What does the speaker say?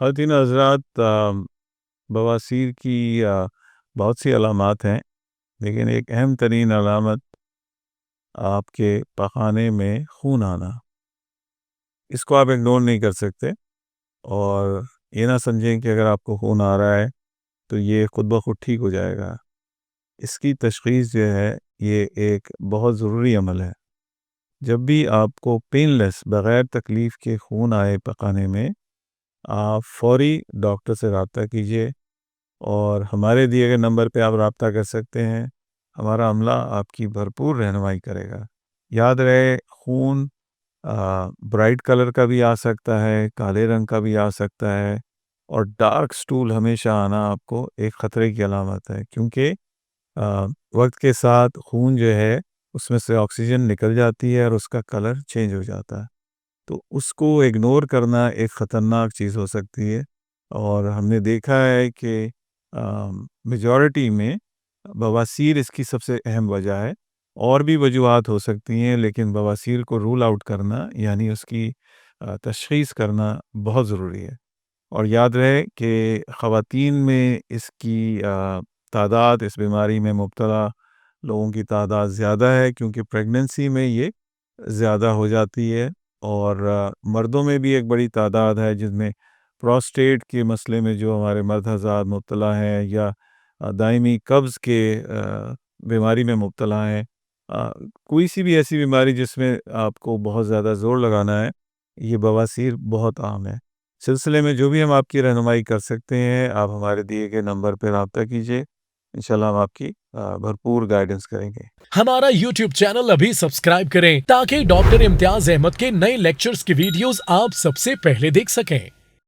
خواتین حضرات بواسیر کی بہت سی علامات ہیں، لیکن ایک اہم ترین علامت آپ کے پخانے میں خون آنا، اس کو آپ اگنور نہیں کر سکتے، اور یہ نہ سمجھیں کہ اگر آپ کو خون آ رہا ہے تو یہ خود بخود ٹھیک ہو جائے گا۔ اس کی تشخیص جو ہے یہ ایک بہت ضروری عمل ہے۔ جب بھی آپ کو پین لیس بغیر تکلیف کے خون آئے پخانے میں، آپ فوری ڈاکٹر سے رابطہ کیجیے، اور ہمارے دیے گئے نمبر پہ آپ رابطہ کر سکتے ہیں۔ ہمارا عملہ آپ کی بھرپور رہنمائی کرے گا۔ یاد رہے، خون برائٹ کلر کا بھی آ سکتا ہے، کالے رنگ کا بھی آ سکتا ہے، اور ڈارک سٹول ہمیشہ آنا آپ کو ایک خطرے کی علامت ہے، کیونکہ وقت کے ساتھ خون جو ہے اس میں سے آکسیجن نکل جاتی ہے اور اس کا کلر چینج ہو جاتا ہے، تو اس کو اگنور کرنا ایک خطرناک چیز ہو سکتی ہے۔ اور ہم نے دیکھا ہے کہ میجورٹی میں بواسیر اس کی سب سے اہم وجہ ہے۔ اور بھی وجوہات ہو سکتی ہیں، لیکن بواسیر کو رول آؤٹ کرنا، یعنی اس کی تشخیص کرنا بہت ضروری ہے۔ اور یاد رہے کہ خواتین میں اس کی تعداد، اس بیماری میں مبتلا لوگوں کی تعداد زیادہ ہے، کیونکہ پریگننسی میں یہ زیادہ ہو جاتی ہے، اور مردوں میں بھی ایک بڑی تعداد ہے جس میں پروسٹیٹ کے مسئلے میں جو ہمارے مرد حضرات مبتلا ہیں، یا دائمی قبض کے بیماری میں مبتلا ہیں، کوئی سی بھی ایسی بیماری جس میں آپ کو بہت زیادہ زور لگانا ہے، یہ بواسیر بہت عام ہے۔ سلسلے میں جو بھی ہم آپ کی رہنمائی کر سکتے ہیں، آپ ہمارے دیے گئے نمبر پہ رابطہ کیجیے، انشاءاللہ ہم آپ کی بھرپور گائیڈنس کریں گے۔ ہمارا YouTube چینل ابھی سبسکرائب کریں تاکہ ڈاکٹر امتیاز احمد کے نئے لیکچرز کی ویڈیوز آپ سب سے پہلے دیکھ سکیں۔